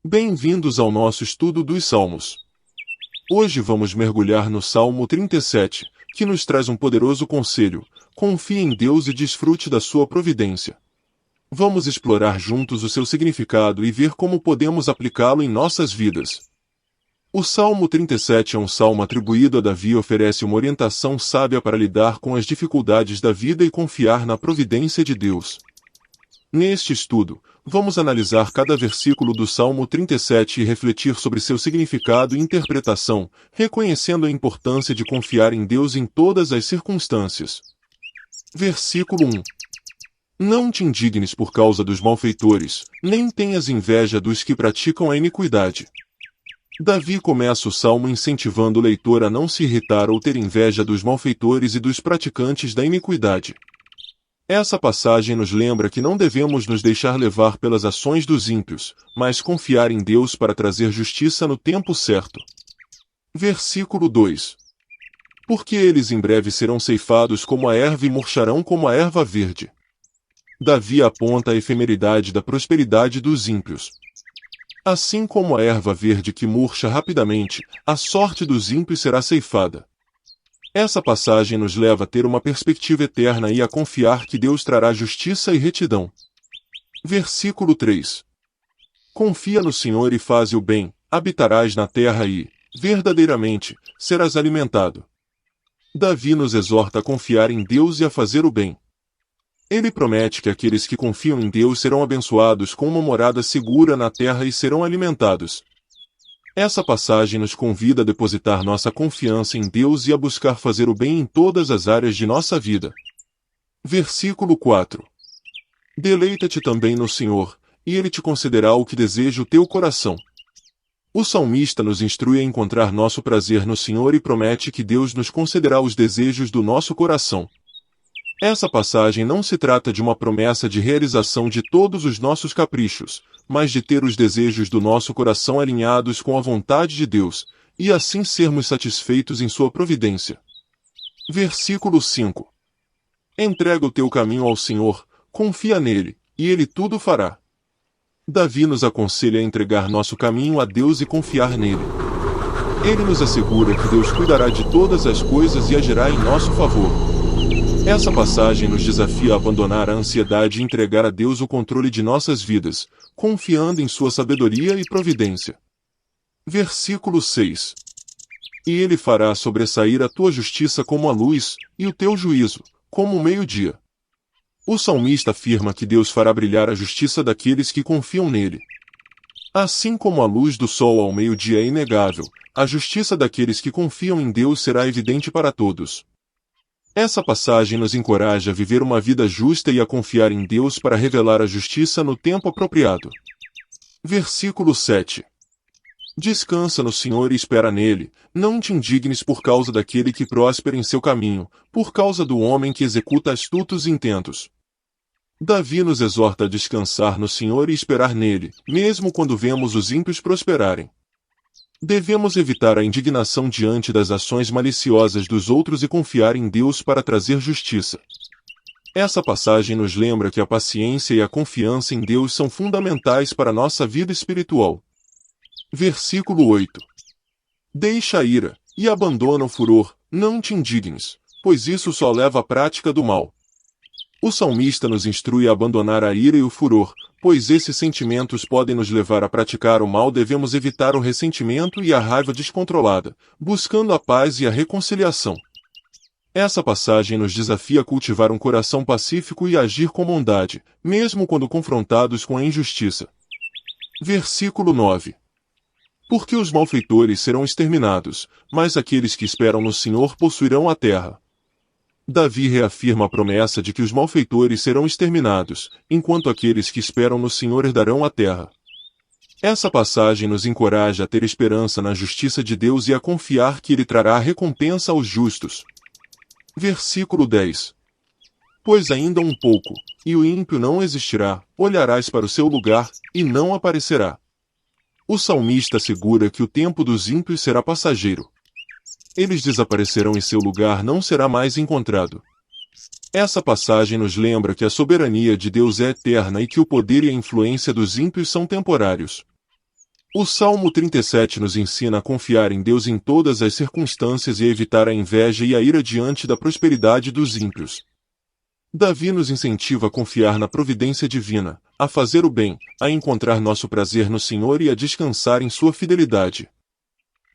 Bem-vindos ao nosso estudo dos Salmos. Hoje vamos mergulhar no Salmo 37, que nos traz um poderoso conselho: confie em Deus e desfrute da sua providência. Vamos explorar juntos o seu significado e ver como podemos aplicá-lo em nossas vidas. O Salmo 37 é um salmo atribuído a Davi e oferece uma orientação sábia para lidar com as dificuldades da vida e confiar na providência de Deus. Neste estudo, vamos analisar cada versículo do Salmo 37 e refletir sobre seu significado e interpretação, reconhecendo a importância de confiar em Deus em todas as circunstâncias. Versículo 1. Não te indignes por causa dos malfeitores, nem tenhas inveja dos que praticam a iniquidade. Davi começa o salmo incentivando o leitor a não se irritar ou ter inveja dos malfeitores e dos praticantes da iniquidade. Essa passagem nos lembra que não devemos nos deixar levar pelas ações dos ímpios, mas confiar em Deus para trazer justiça no tempo certo. Versículo 2. Porque eles em breve serão ceifados como a erva e murcharão como a erva verde. Davi aponta a efemeridade da prosperidade dos ímpios. Assim como a erva verde que murcha rapidamente, a sorte dos ímpios será ceifada. Essa passagem nos leva a ter uma perspectiva eterna e a confiar que Deus trará justiça e retidão. Versículo 3. Confia no Senhor e faze o bem, habitarás na terra e, verdadeiramente, serás alimentado. Davi nos exorta a confiar em Deus e a fazer o bem. Ele promete que aqueles que confiam em Deus serão abençoados com uma morada segura na terra e serão alimentados. Essa passagem nos convida a depositar nossa confiança em Deus e a buscar fazer o bem em todas as áreas de nossa vida. Versículo 4. Deleita-te também no Senhor, e Ele te concederá o que deseja o teu coração. O salmista nos instrui a encontrar nosso prazer no Senhor e promete que Deus nos concederá os desejos do nosso coração. Essa passagem não se trata de uma promessa de realização de todos os nossos caprichos, mas de ter os desejos do nosso coração alinhados com a vontade de Deus, e assim sermos satisfeitos em sua providência. Versículo 5. Entrega o teu caminho ao Senhor, confia nele, e ele tudo fará. Davi nos aconselha a entregar nosso caminho a Deus e confiar nele. Ele nos assegura que Deus cuidará de todas as coisas e agirá em nosso favor. Essa passagem nos desafia a abandonar a ansiedade e entregar a Deus o controle de nossas vidas, confiando em sua sabedoria e providência. Versículo 6. E ele fará sobressair a tua justiça como a luz, e o teu juízo, como o meio-dia. O salmista afirma que Deus fará brilhar a justiça daqueles que confiam nele. Assim como a luz do sol ao meio-dia é inegável, a justiça daqueles que confiam em Deus será evidente para todos. Essa passagem nos encoraja a viver uma vida justa e a confiar em Deus para revelar a justiça no tempo apropriado. Versículo 7. Descansa no Senhor e espera nele, não te indignes por causa daquele que próspera em seu caminho, por causa do homem que executa astutos intentos. Davi nos exorta a descansar no Senhor e esperar nele, mesmo quando vemos os ímpios prosperarem. Devemos evitar a indignação diante das ações maliciosas dos outros e confiar em Deus para trazer justiça. Essa passagem nos lembra que a paciência e a confiança em Deus são fundamentais para nossa vida espiritual. Versículo 8. Deixa a ira, e abandona o furor, não te indignes, pois isso só leva à prática do mal. O salmista nos instrui a abandonar a ira e o furor, pois esses sentimentos podem nos levar a praticar o mal. Devemos evitar o ressentimento e a raiva descontrolada, buscando a paz e a reconciliação. Essa passagem nos desafia a cultivar um coração pacífico e agir com bondade, mesmo quando confrontados com a injustiça. Versículo 9. Porque os malfeitores serão exterminados, mas aqueles que esperam no Senhor possuirão a terra. Davi reafirma a promessa de que os malfeitores serão exterminados, enquanto aqueles que esperam no Senhor herdarão a terra. Essa passagem nos encoraja a ter esperança na justiça de Deus e a confiar que Ele trará recompensa aos justos. Versículo 10. Pois ainda um pouco, e o ímpio não existirá, olharás para o seu lugar, e não aparecerá. O salmista assegura que o tempo dos ímpios será passageiro. Eles desaparecerão e seu lugar não será mais encontrado. Essa passagem nos lembra que a soberania de Deus é eterna e que o poder e a influência dos ímpios são temporários. O Salmo 37 nos ensina a confiar em Deus em todas as circunstâncias e evitar a inveja e a ira diante da prosperidade dos ímpios. Davi nos incentiva a confiar na providência divina, a fazer o bem, a encontrar nosso prazer no Senhor e a descansar em sua fidelidade.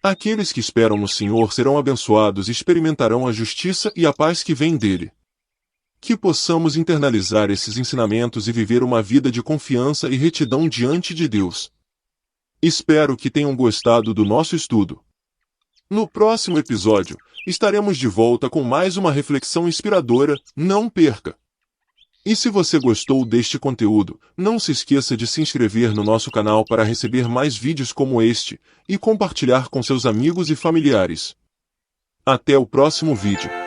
Aqueles que esperam no Senhor serão abençoados e experimentarão a justiça e a paz que vem dele. Que possamos internalizar esses ensinamentos e viver uma vida de confiança e retidão diante de Deus. Espero que tenham gostado do nosso estudo. No próximo episódio, estaremos de volta com mais uma reflexão inspiradora, não perca! E se você gostou deste conteúdo, não se esqueça de se inscrever no nosso canal para receber mais vídeos como este, e compartilhar com seus amigos e familiares. Até o próximo vídeo.